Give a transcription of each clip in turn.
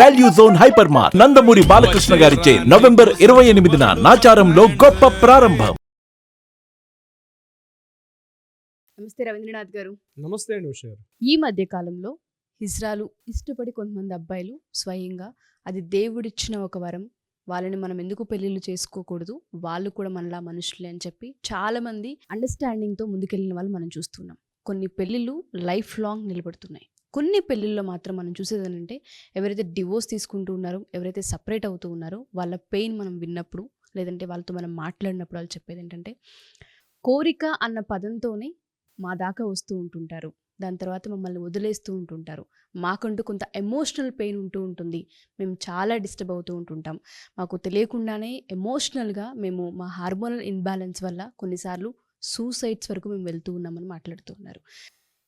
Value zone hyper mart Nandamuri Balakrishna గారిచే November 28న నాచారంలో గొప్ప ప్రారంభం. నమస్తే రవీంద్రనాథ్ గారు. నమస్తే అండి ఉషా గారు. ఈ మధ్య కాలంలో హిజ్రాలు ఇష్టపడి కొంతమంది అబ్బాయిలు స్వయంగా అది దేవుడిచ్చిన ఒక వరం, వాళ్ళని మనం ఎందుకు పెళ్ళిళ్ళు చేసుకోకూడదు, వాళ్ళు కూడా మనలా మనుషులే అని చెప్పి చాలా మంది అండర్స్టాండింగ్తో ముందుకెళ్ళిన వాళ్ళు మనం చూస్తున్నాం. కొన్ని పెళ్ళిళ్ళు లైఫ్ లాంగ్ నిలబడుతున్నాయి. కొన్ని పెళ్ళిళ్ళలో మాత్రం మనం చూసేది ఏంటంటే ఎవరైతే డివోర్స్ తీసుకుంటూ ఉన్నారో, ఎవరైతే సపరేట్ అవుతూ ఉన్నారో వాళ్ళ పెయిన్ మనం విన్నప్పుడు, లేదంటే వాళ్ళతో మనం మాట్లాడినప్పుడు వాళ్ళు చెప్పేది ఏంటంటే కోరిక అన్న పదంతోనే మా దాకా వస్తూ ఉంటుంటారు, దాని తర్వాత మమ్మల్ని వదిలేస్తూ ఉంటుంటారు, మాకంటూ కొంత ఎమోషనల్ పెయిన్ ఉంటూ ఉంటుంది, మేము చాలా డిస్టర్బ్ అవుతూ ఉంటుంటాం, మాకు తెలియకుండానే ఎమోషనల్గా మేము మా హార్మోనల్ ఇన్బ్యాలెన్స్ వల్ల కొన్నిసార్లు సూసైడ్స్ వరకు మేము వెళ్తూ ఉన్నామని మాట్లాడుతూ ఉన్నారు.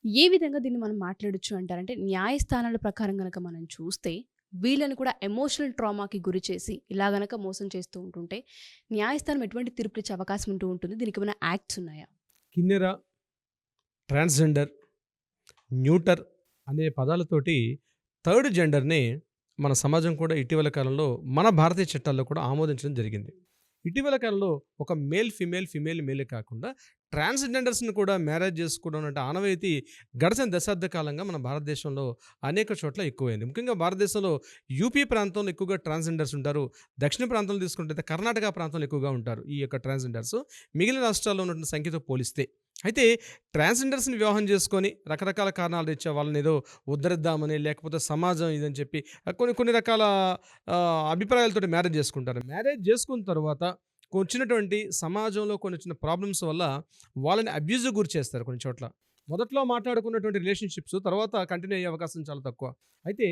ఏ విధంగా దీన్ని మనం మాట్లాడొచ్చు అంటారంటే, న్యాయస్థానాల ప్రకారం కనుక మనం చూస్తే వీళ్ళని కూడా ఎమోషనల్ ట్రామాకి గురి చేసి ఇలా గనక మోసం చేస్తూ ఉంటుంటే న్యాయస్థానం ఎటువంటి తీర్పు ఇచ్చే అవకాశం ఉంటూ ఉంటుంది? దీనికి ఏమైనా యాక్ట్స్ ఉన్నాయా? కిన్నెర, ట్రాన్స్జెండర్, న్యూటర్ అనే పదాలతోటి థర్డ్ జెండర్ని మన సమాజం కూడా ఇటీవల కాలంలో మన భారతీయ చట్టాల్లో కూడా ఆమోదించడం జరిగింది. ఇటీవల కాలంలో ఒక మేల్ ఫిమేల్ మేలే కాకుండా ట్రాన్స్జెండర్స్ని కూడా మ్యారేజ్ చేసుకోవడం అంటే ఆనవాయితీ గడిచిన దశాబ్ద కాలంగా మన భారతదేశంలో అనేక చోట్ల ఎక్కువైంది. ముఖ్యంగా భారతదేశంలో యూపీ ప్రాంతంలో ఎక్కువగా ట్రాన్స్జెండర్స్ ఉంటారు. దక్షిణ ప్రాంతంలో తీసుకుంటే కర్ణాటక ప్రాంతంలో ఎక్కువగా ఉంటారు ఈ యొక్క ట్రాన్స్జెండర్స్, మిగిలిన రాష్ట్రాల్లో ఉన్నటువంటి సంఖ్యతో పోలిస్తే. అయితే ట్రాన్స్జెండర్స్ని వివాహం చేసుకొని రకరకాల కారణాలు ఇచ్చే వాళ్ళని ఏదో ఉద్ధరిద్దామని, లేకపోతే సమాజం ఇదని చెప్పి కొన్ని రకాల అభిప్రాయాలతో మ్యారేజ్ చేసుకుంటారు. మ్యారేజ్ చేసుకున్న తర్వాత వచ్చినటువంటి సమాజంలో కొన్ని చిన్న ప్రాబ్లమ్స్ వల్ల వాళ్ళని అబ్యూజ్ గురి చేస్తారు. కొన్ని చోట్ల మొదట్లో మాట్లాడుకున్నటువంటి రిలేషన్షిప్స్ తర్వాత కంటిన్యూ అయ్యే అవకాశం చాలా తక్కువ. అయితే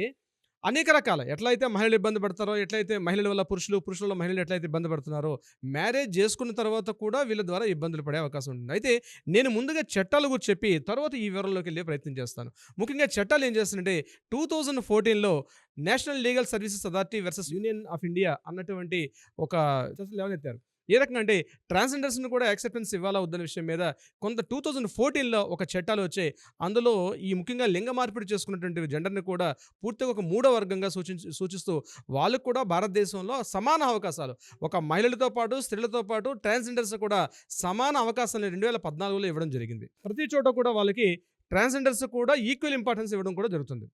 అనేక రకాల ఎట్లయితే మహిళలు ఇబ్బంది పడతారో, ఎట్లయితే మహిళల వల్ల పురుషుల వల్ల మహిళలు ఎట్లయితే ఇబ్బంది పడుతున్నారో, మ్యారేజ్ చేసుకున్న తర్వాత కూడా వీళ్ళ ద్వారా ఇబ్బందులు పడే అవకాశం ఉంటుంది. అయితే నేను ముందుగా చట్టాల గురించి చెప్పి తర్వాత ఈ వివరంలోకి వెళ్ళే ప్రయత్నం చేస్తాను. ముఖ్యంగా చట్టాలు ఏం చేస్తుందంటే 2014లో national legal services authority versus union of India అన్నటువంటి ఒక చట్టాలు లేవనెత్తారు. ఏ రకంగా అంటే ట్రాన్స్జెండర్స్ని కూడా యాక్సెప్టెన్స్ ఇవ్వాలా వద్దన్న విషయం మీద కొంత 2014లో ఒక చట్టాలు వచ్చాయి. అందులో ఈ ముఖ్యంగా లింగ మార్పిడి చేసుకున్నటువంటి జెండర్ని కూడా పూర్తిగా ఒక మూడో వర్గంగా సూచిస్తూ వాళ్ళకు కూడా భారతదేశంలో సమాన అవకాశాలు, ఒక మహిళలతో పాటు స్త్రీలతో పాటు ట్రాన్స్జెండర్స్ కూడా సమాన అవకాశాలను 2014లో ఇవ్వడం జరిగింది. ప్రతి చోట కూడా వాళ్ళకి ట్రాన్స్జెండర్స్ కూడా ఈక్వల్ ఇంపార్టెన్స్ ఇవ్వడం కూడా జరుగుతుంది.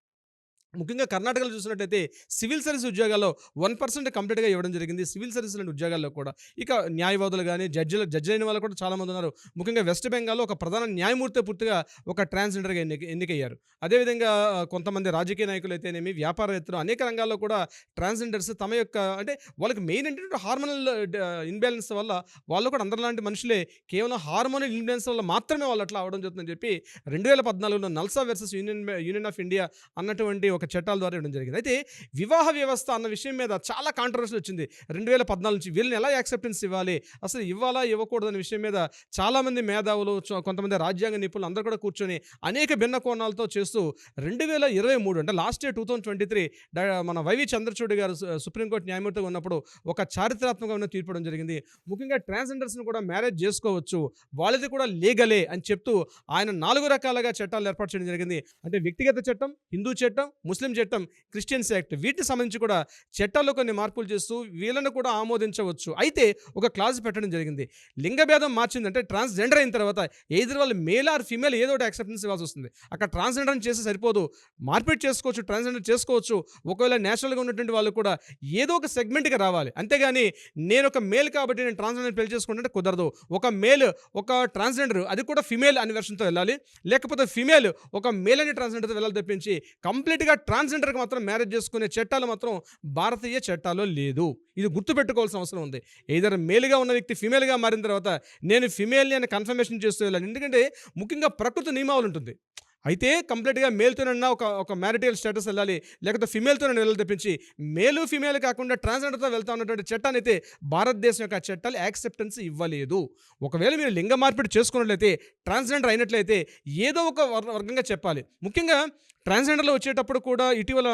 ముఖ్యంగా కర్ణాటకలో చూసినట్టయితే సివిల్ సర్వీస్ ఉద్యోగాల్లో 1% కంప్లీట్గా ఇవ్వడం జరిగింది. సివిల్ సర్వీస్ లాంటి ఉద్యోగాల్లో కూడా ఇక న్యాయవాదులు కానీ జడ్జి అయిన వాళ్ళు కూడా చాలామంది ఉన్నారు. ముఖ్యంగా వెస్ట్ బెంగాల్లో ఒక ప్రధాన న్యాయమూర్తి పూర్తిగా ఒక ట్రాన్స్జెండర్గా ఎన్నికయ్యారు. అదేవిధంగా కొంతమంది రాజకీయ నాయకులు అయితేనేమి, వ్యాపారవేత్తలు అనేక రంగాల్లో కూడా ట్రాన్స్జెండర్స్ తమ యొక్క అంటే వాళ్ళకి మెయిన్ ఏంటంటే హార్మోనల్ ఇన్బ్యాలెన్స్ వల్ల వాళ్ళు కూడా అందరిలాంటి మనుషులే, కేవలం హార్మోనల్ ఇన్బ్యాలెన్స్ వల్ల మాత్రమే వాళ్ళు అట్లా అవడం జరుగుతుందని చెప్పి 2014లో NALSA versus union of India అన్నటువంటి ఒక చట్టాల ద్వారా ఇవ్వడం జరిగింది. అయితే వివాహ వ్యవస్థ అన్న విషయం మీద చాలా కాంట్రవర్సీ వచ్చింది 2014 నుంచి. వీళ్ళని ఎలా యాక్సెప్టెన్స్ ఇవ్వాలి, అసలు ఇవ్వాలా ఇవ్వకూడదు అనే విషయం మీద చాలామంది మేధావులు, కొంతమంది రాజ్యాంగ నిపుణులు అందరూ కూడా కూర్చొని అనేక భిన్న కోణాలతో చేస్తూ 2023 అంటే లాస్ట్ ఇయర్ 2023 మన వైవి చంద్రచూడ్ గారు సుప్రీంకోర్టు న్యాయమూర్తిగా ఉన్నప్పుడు ఒక చారిత్రాత్మకమైన తీర్పు ఇవ్వడం జరిగింది. ముఖ్యంగా ట్రాన్స్జెండర్స్ని కూడా మ్యారేజ్ చేసుకోవచ్చు, వాళ్ళది కూడా లీగలే అని చెప్తూ ఆయన 4 రకాలుగా చట్టాలు ఏర్పాటు చేయడం జరిగింది. అంటే వ్యక్తిగత చట్టం, హిందూ చట్టం, ముస్లిం చట్టం, క్రిస్టియన్స్ యాక్ట్, వీటికి సంబంధించి కూడా చట్టాల్లో కొన్ని మార్పులు చేస్తూ వీళ్ళను కూడా ఆమోదించవచ్చు. అయితే ఒక క్లాజ్ పెట్టడం జరిగింది. లింగభేదం మార్చిందంటే ట్రాన్స్జెండర్ అయిన తర్వాత ఎయిదర్ వాళ్ళు మేల్ ఆర్ ఫీమేల్ ఏదో ఒకటి యాక్సెప్టెన్స్ ఇవ్వాల్సి వస్తుంది. అక్కడ ట్రాన్స్జెండర్ అని చేస్తే సరిపోదు, మార్పిడి చేసుకోవచ్చు, ట్రాన్స్జెండర్ చేసుకోవచ్చు. ఒకవేళ నేచురల్గా ఉన్నటువంటి వాళ్ళు కూడా ఏదో ఒక సెగ్మెంట్కి రావాలి. అంతేగాని నేను ఒక మేల్ కాబట్టి నేను ట్రాన్స్జెండర్ పెళ్లి చేసుకుంటే కుదరదు. ఒక మేల్ ఒక ట్రాన్స్జెండర్ అది కూడా ఫిమేల్ అనే వెర్షన్తో వెళ్ళాలి, లేకపోతే ఫిమేల్ ఒక మేల్ అనే ట్రాన్స్జెండర్తో వెళ్ళాలి తప్పించి కంప్లీట్గా ట్రాన్స్జెండర్కి మాత్రం మ్యారేజ్ చేసుకునే చట్టాలు మాత్రం భారతీయ చట్టాల్లో లేదు. ఇది గుర్తుపెట్టుకోవాల్సిన అవసరం ఉంది. ఏదైనా మేల్గా ఉన్న వ్యక్తి ఫిమేల్గా మారిన తర్వాత నేను ఫిమేల్ని అని కన్ఫర్మేషన్ చేస్తూ వెళ్ళాలి. ఎందుకంటే ముఖ్యంగా ప్రకృతి నియమావళి ఉంటుంది. అయితే కంప్లీట్గా మేల్తోనన్నా ఒక మ్యారిటల్ స్టేటస్ వెళ్ళాలి, లేకపోతే ఫిమేల్తో వెళ్ళాలి తప్పించి మేలు ఫిమేల్ కాకుండా ట్రాన్స్జెండర్తో వెళ్తా ఉన్నటువంటి చట్టాన్ని అయితే భారతదేశం యొక్క చట్టాలు యాక్సెప్టెన్స్ ఇవ్వలేదు. ఒకవేళ మీరు లింగ మార్పిడి చేసుకున్నట్లయితే, ట్రాన్స్జెండర్ అయినట్లయితే ఏదో ఒక వర్గంగా చెప్పాలి. ముఖ్యంగా ట్రాన్స్జెండర్లో వచ్చేటప్పుడు కూడా ఇటీవల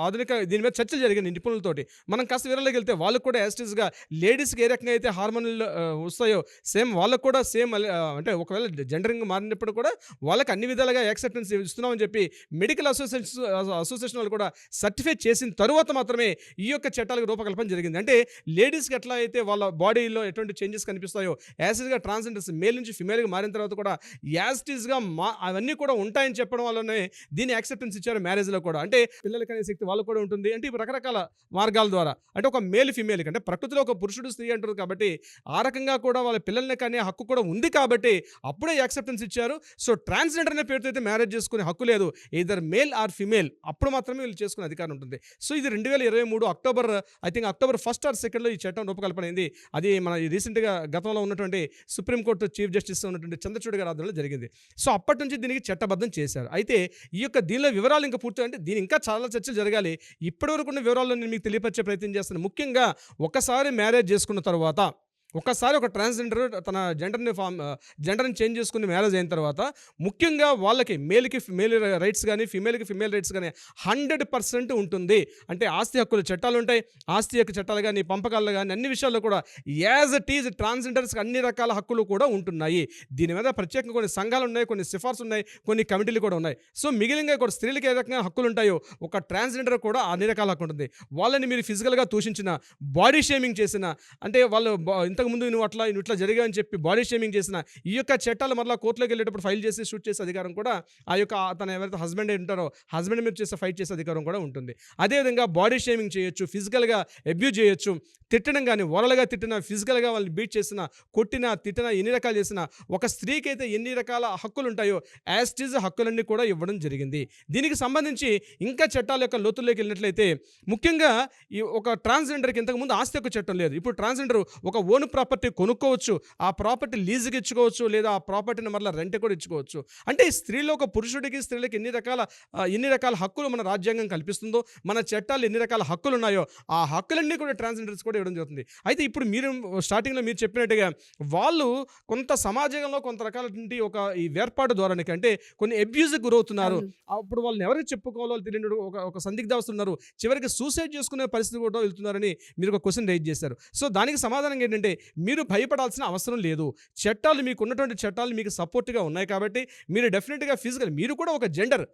ఆధునిక దీని మీద చర్చలు జరిగినాయి నిపుణులతోటి. మనం కాస్త వివరాల్లోకి వెళ్తే వాళ్ళకు కూడా యాస్టిస్గా లేడీస్కి ఏ రకంగా అయితే హార్మోనల్ వస్తాయో సేమ్ వాళ్ళకు కూడా సేమ్ అంటే ఒకవేళ జెండరింగ్ మారినప్పుడు కూడా వాళ్ళకి అన్ని విధాలుగా యాక్సెప్ట్ యాక్సెప్టెన్స్ ఇస్తున్నామని చెప్పి మెడికల్ అసోసియేషన్ వాళ్ళు కూడా సర్టిఫై చేసిన తరువాత మాత్రమే ఈ యొక్క చట్టాలకు రూపకల్పన జరిగింది. అంటే లేడీస్కి ఎట్లా అయితే వాళ్ళ బాడీలో ఎటువంటి చేంజెస్ కనిపిస్తాయో యాసిడ్గా ట్రాన్స్జెండర్స్ మేల్ నుంచి ఫిమేల్గా మారిన తర్వాత కూడా యాసిటీస్గా అవన్నీ కూడా ఉంటాయని చెప్పడం వల్లనే దీన్ని యాక్సెప్టెన్స్ ఇచ్చారు మ్యారేజ్లో కూడా. అంటే పిల్లలకి అనే శక్తి వాళ్ళు కూడా ఉంటుంది. అంటే ఇప్పుడు రకరకాల మార్గాల ద్వారా అంటే ఒక మేల్ ఫిమేల్కి అంటే ప్రకృతిలో ఒక పురుషుడు స్త్రీ అంటారు కాబట్టి ఆ రకంగా కూడా వాళ్ళ పిల్లల్ని కానీ హక్కు కూడా ఉంది కాబట్టి అప్పుడే యాక్సెప్టెన్స్ ఇచ్చారు. సో ట్రాన్స్జెండర్ అనే పేరుతో అయితే మ్యారేజ్ చేసుకునే హక్కు లేదు, ఎయిదర్ మేల్ ఆర్ ఫిమేల్, అప్పుడు మాత్రమే వీళ్ళు చేసుకునే అధికారం ఉంటుంది. సో ఇది 2023 అక్టోబర్ 1 ఆర్ 2 ఈ చట్టం రూపకల్పన అయింది. అది మన రీసెంట్గా గతంలో ఉన్నటువంటి సుప్రీంకోర్టు చీఫ్ జస్టిస్ ఉన్నటువంటి చంద్రచూడ్ గారి ఆధ్వర్యంలో జరిగింది. సో అప్పటి నుంచి దీనికి చట్టబద్ధం చేశారు. అయితే ఈ యొక్క దీనిలో వివరాలు ఇంకా పూర్తి అంటే దీని ఇంకా చాలా చర్చలు జరగాలి. ఇప్పటివరకు ఉన్న వివరాలను నేను మీకు తెలియపరిచే ప్రయత్నం చేస్తాను. ముఖ్యంగా ఒకసారి మ్యారేజ్ చేసుకున్న తర్వాత ఒకసారి ఒక ట్రాన్స్జెండర్ తన జెండర్ని చేంజ్ చేసుకుని మ్యారేజ్ అయిన తర్వాత ముఖ్యంగా వాళ్ళకి మేల్కి మేల్ రైట్స్ కానీ ఫిమేల్కి ఫిమేల్ రైట్స్ కానీ 100% ఉంటుంది. అంటే ఆస్తి హక్కుల చట్టాలు ఉంటాయి, ఆస్తి హక్కు చట్టాలు కానీ పంపకాలు కానీ అన్ని విషయాల్లో కూడా యాజ్ ఇట్ ఈజ్ ట్రాన్స్జెండర్స్కి అన్ని రకాల హక్కులు కూడా ఉంటున్నాయి. దీని మీద ప్రత్యేకంగా కొన్ని సంఘాలు ఉన్నాయి, కొన్ని సిఫార్సు ఉన్నాయి, కొన్ని కమిటీలు కూడా ఉన్నాయి. సో మిగిలిన కూడా స్త్రీలకు ఏ రకంగా హక్కులు ఉంటాయో ఒక ట్రాన్స్జెండర్ కూడా అన్ని రకాల హక్కు ఉంటుంది. వాళ్ళని మీరు ఫిజికల్గా దూషించిన, బాడీ షేమింగ్ చేసిన, అంటే వాళ్ళు ముందు నువ్వు ఇట్లా జరిగాయని చెప్పి బాడీ షేమింగ్ చేసిన ఈ యొక్క చట్టాలు మరలా కోర్టులోకి వెళ్ళేటప్పుడు ఫైల్ చేసి షూట్ చేసే అధికారం కూడా ఆ యొక్క తన ఎవరైతే హస్బెండ్ ఉంటారో హస్బెండ్ మీద చేసే ఫైట్ చేసే అధికారం కూడా ఉంటుంది. అదేవిధంగా బాడీ షేమింగ్ చేయొచ్చు, ఫిజికల్గా అబ్యూజ్ చేయొచ్చు, తిట్టడం కానీ ఓరల్గా తిట్టిన, ఫిజికల్గా వాళ్ళని బీట్ చేసిన, కొట్టిన, తిట్టిన, ఎన్ని రకాలు చేసిన ఒక స్త్రీకి అయితే ఎన్ని రకాల హక్కులు ఉంటాయో యాస్టీజ్ హక్కులన్నీ కూడా ఇవ్వడం జరిగింది. దీనికి సంబంధించి ఇంకా చట్టాల యొక్క లోతుల్లోకి వెళ్ళినట్లయితే ముఖ్యంగా ఈ ఒక ట్రాన్స్జెండర్కి ఇంతకుముందు ఆస్తి హక్కు చట్టం లేదు. ఇప్పుడు ట్రాన్స్జెండర్ ఒక ఓన్ ప్రాపర్టీ కొనుక్కోవచ్చు, ఆ ప్రాపర్టీ లీజుకి ఇచ్చుకోవచ్చు, లేదా ఆ ప్రాపర్టీని మరలా రెంట్ కూడా ఇచ్చుకోవచ్చు. అంటే స్త్రీలో ఒక పురుషుడికి స్త్రీలకి ఎన్ని రకాల హక్కులు మన రాజ్యాంగం కల్పిస్తుందో, మన చట్టాలు ఎన్ని రకాల హక్కులు ఉన్నాయో ఆ హక్కులన్నీ కూడా ట్రాన్స్జెండర్స్ కూడా ఇవ్వడం జరుగుతుంది. అయితే ఇప్పుడు మీరు స్టార్టింగ్లో మీరు చెప్పినట్టుగా వాళ్ళు కొంత సమాజంలో కొంత రకాలటువంటి ఈ వేర్పాటు ధోరణికి అంటే కొన్ని అబ్యూజ్కి గురవుతున్నారు. అప్పుడు వాళ్ళని ఎవరికి చెప్పుకోవాలో తెలియని ఒక సందిగ్ధావస్థ ఉన్నారు, చివరికి సూసైడ్ చేసుకునే పరిస్థితి కూడా వెళ్తున్నారని మీరు ఒక క్వశ్చన్ రైజ్ చేశారు. సో దానికి సమాధానం ఏంటంటే మీరు భయపడాల్సిన అవసరం లేదు. చట్టాలు మీకు ఉన్నటువంటి చట్టాలు మీకు సపోర్ట్గా ఉన్నాయి కాబట్టి మీరు డెఫినెట్గా ఫిజికల్ మీరు కూడా ఒక జెండర్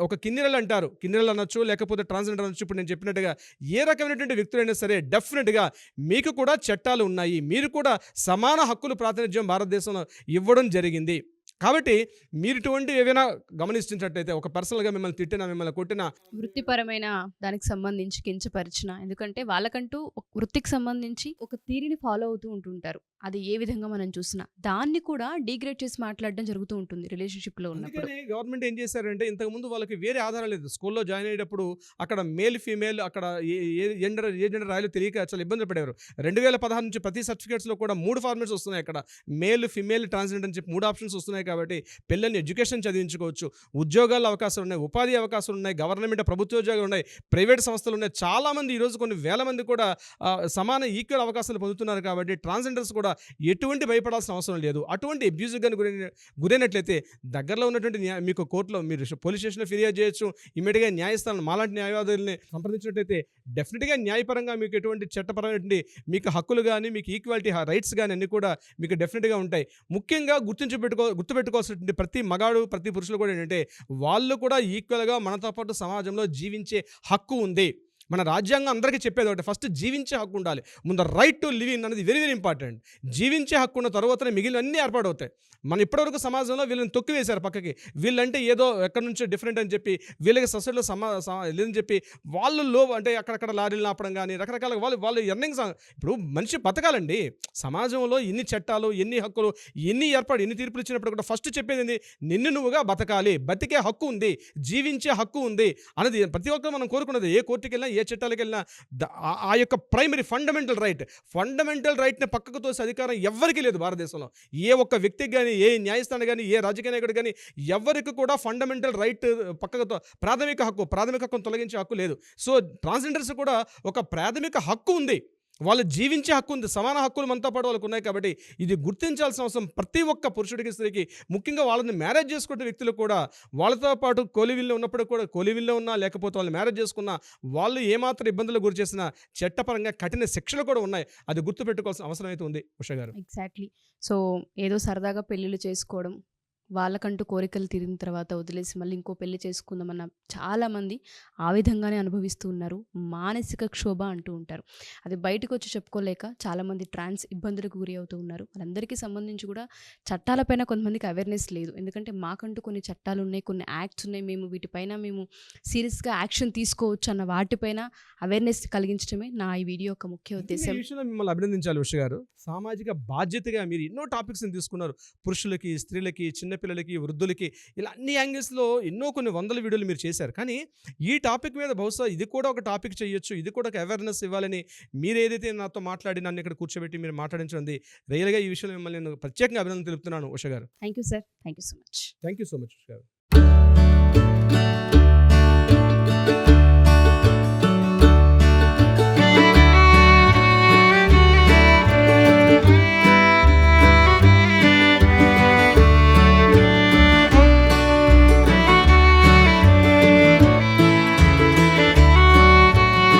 ఒక కిన్నెరలు అంటారు, కిన్నెరలు అనొచ్చు, లేకపోతే ట్రాన్స్జెండర్ అనొచ్చు. ఇప్పుడు నేను చెప్పినట్టుగా ఏ రకమైనటువంటి వ్యక్తులైనా సరే డెఫినెట్గా మీకు కూడా చట్టాలు ఉన్నాయి, మీరు కూడా సమాన హక్కులు ప్రాతినిధ్యం భారతదేశంలో ఇవ్వడం జరిగింది. కాబట్టి మీరు ఇటువంటి ఏవైనా గమనించినట్లయితే ఒక పర్సనల్గా మిమ్మల్ని తిట్టినా, మిమ్మల్ని కొట్టినా, వృత్తిపరమైన దానికి సంబంధించి కించపరిచిన, ఎందుకంటే వాళ్ళకంటూ ఒక వృత్తికి సంబంధించి ఒక థీరీని ఫాలో అవుతూ ఉంటుంటారు. అది ఏ విధంగా మనం చూసినా దాన్ని కూడా డిగ్రేడ్ చేసి మాట్లాడడం జరుగుతూ ఉంటుంది రిలేషన్షిప్లో ఉన్నప్పుడు. గవర్నమెంట్ ఏం చేశారంటే ఇంతకుముందు వాళ్ళకి వేరే ఆధారం లేదు. స్కూల్లో జాయిన్ అయ్యేటప్పుడు అక్కడ మేల్ ఫీమేల్ అక్కడ ఏ జెండర్ రాయాలో తెలియక చాలా ఇబ్బందులు పడేవారు. 2016 నుంచి ప్రతి సర్టిఫికేట్స్లో కూడా 3 ఫార్మాట్స్ వస్తున్నాయి. అక్కడ మేల్ ఫీమేల్ ట్రాన్స్జెండర్ అని చెప్పి 3 ఆప్షన్స్ వస్తున్నాయి. కాబట్టి పిల్లల్ని ఎడ్యుకేషన్ చదివించుకోవచ్చు, ఉద్యోగాల అవకాశాలు ఉన్నాయి, ఉపాధి అవకాశాలు ఉన్నాయి, గవర్నమెంట్ ప్రభుత్వ ఉద్యోగాలు ఉన్నాయి, ప్రైవేట్ సంస్థలు ఉన్నాయి. చాలామంది ఈరోజు కొన్ని వేల మంది కూడా సమాన ఈక్వల్ అవకాశాలు పొందుతున్నారు. కాబట్టి ట్రాన్స్జెండర్స్ కూడా ఎటువంటి భయపడాల్సిన అవసరం లేదు. అటువంటి అబ్యూజ్ కానీ గురైనట్లయితే దగ్గరలో ఉన్నటువంటి మీకు కోర్టులో మీరు పోలీస్ స్టేషన్లో ఫిర్యాదు చేయొచ్చు. ఇమీడియట్గా న్యాయస్థానం మాలాంటి న్యాయవాదుల్ని సంప్రదించినట్లయితే డెఫినెట్గా న్యాయపరంగా మీకు ఎటువంటి చట్టపరమైనటువంటి మీకు హక్కులు కానీ మీకు ఈక్వాలిటీ రైట్స్ కానీ అన్నీ కూడా మీకు డెఫినెట్గా ఉంటాయి. ముఖ్యంగా గుర్తుపెట్టుకోవాల్సినటువంటి ప్రతి మగాడు ప్రతి పురుషులు కూడా ఏంటంటే వాళ్ళు కూడా ఈక్వల్గా మనతో పాటు సమాజంలో జీవించే హక్కు ఉంది. మన రాజ్యాంగం అందరికీ చెప్పేది ఒకటి, ఫస్ట్ జీవించే హక్కు ఉండాలి. ముందు రైట్ టు లివ్ ఇన్ అనేది వెరీ వెరీ ఇంపార్టెంట్. జీవించే హక్కు ఉన్న తర్వాతనే మిగిలినన్నీ ఏర్పాటవుతాయి. మన ఇప్పటివరకు సమాజంలో వీళ్ళని తొక్కివేశారు పక్కకి. వీళ్ళంటే ఏదో ఎక్కడి నుంచో డిఫరెంట్ అని చెప్పి వీళ్ళకి సొసైటీలో లేదని చెప్పి వాళ్ళు అంటే అక్కడక్కడ లారీలు ఆపడం కానీ రకరకాల వాళ్ళు ఎర్నింగ్స్. ఇప్పుడు మనిషి బతకాలండి. సమాజంలో ఎన్ని చట్టాలు, ఎన్ని హక్కులు, ఎన్ని తీర్పులు ఇచ్చినప్పుడు కూడా ఫస్ట్ చెప్పేది నిన్ను నువ్వుగా బతకాలి, బతికే హక్కు ఉంది, జీవించే హక్కు ఉంది అనేది ప్రతి ఒక్కరు మనం కోరుకున్నది. ఏ కోర్టుకి వెళ్ళినా ఏ చట్టాలకు వెళ్ళినా ఆ యొక్క ప్రైమరీ ఫండమెంటల్ రైట్ని పక్కకు తోసే అధికారం ఎవరికీ లేదు భారతదేశంలో. ఏ ఒక్క వ్యక్తికి కానీ, ఏ న్యాయస్థానం కానీ, ఏ రాజకీయ నాయకుడు కానీ ఎవరికి కూడా ఫండమెంటల్ రైట్ పక్కకు ప్రాథమిక హక్కును తొలగించే హక్కు లేదు. సో ట్రాన్స్జెండర్స్ కూడా ఒక ప్రాథమిక హక్కు ఉంది, వాళ్ళు జీవించే హక్కు ఉంది, సమాన హక్కులు మనతో పాటు వాళ్ళకు ఉన్నాయి. కాబట్టి ఇది గుర్తించాల్సిన అవసరం ప్రతి ఒక్క పురుషుడికి స్త్రీకి. ముఖ్యంగా వాళ్ళని మ్యారేజ్ చేసుకునే వ్యక్తులు కూడా వాళ్ళతో పాటు కోలివిల్లో ఉన్నప్పుడు కూడా కోలివిల్లో ఉన్నా లేకపోతే వాళ్ళు మ్యారేజ్ చేసుకున్నా వాళ్ళు ఏమాత్రం ఇబ్బందులకు గురి చేసినా చట్టపరంగా కఠిన శిక్షలు కూడా ఉన్నాయి. అది గుర్తుపెట్టుకోవాల్సిన అవసరం అయితే ఉంది ఉషా గారు. ఎగ్జాక్ట్లీ. సో ఏదో సరదాగా పెళ్ళిళ్ళు చేసుకోవడం, వాళ్ళకంటూ కోరికలు తీరిన తర్వాత వదిలేసి మళ్ళీ ఇంకో పెళ్లి చేసుకుందామన్న చాలామంది ఆ విధంగానే అనుభవిస్తూ ఉన్నారు. మానసిక క్షోభ అంటూ ఉంటారు. అది బయటకు వచ్చి చెప్పుకోలేక చాలామంది ట్రాన్స్ ఇబ్బందులకు గురి అవుతూ ఉన్నారు. వాళ్ళందరికీ సంబంధించి కూడా చట్టాలపైన కొంతమందికి అవేర్నెస్ లేదు. ఎందుకంటే మాకంటూ కొన్ని చట్టాలు ఉన్నాయి, కొన్ని యాక్ట్స్ ఉన్నాయి, మేము వీటిపైన మేము సీరియస్గా యాక్షన్ తీసుకోవచ్చు అన్న వాటిపైన అవేర్నెస్ కలిగించడమే నా ఈ వీడియో యొక్క ముఖ్య ఈ ఉద్దేశం. విషయంలో మిమ్మల్ని అభినందించాలి ఉష గారు. సామాజిక బాధ్యతగా మీరు ఎన్నో టాపిక్స్ని తీసుకున్నారు. పురుషులకి, స్త్రీలకి, చిన్నపిల్లలకి, వృద్ధులకి, ఇలా అన్ని యాంగిల్స్లో ఎన్నో కొన్ని వందల వీడియోలు మీరు చేశారు. కానీ ఈ టాపిక్ మీద బహుశా ఇది కూడా ఒక టాపిక్ చేయొచ్చు, ఇది కూడా ఒక అవేర్నెస్ ఇవ్వాలని మీరు ఏదైతే నాతో మాట్లాడి నన్ను ఇక్కడ కూర్చోబెట్టి మీరు మాట్లాడించింది రియల్గా ఈ విషయంలో మిమ్మల్ని నేను ప్రత్యేకంగా అభినందన తెలుపుతున్నాను ఉష గారు. Thank you sir, thank you so much. Thank you so much Usha గారు.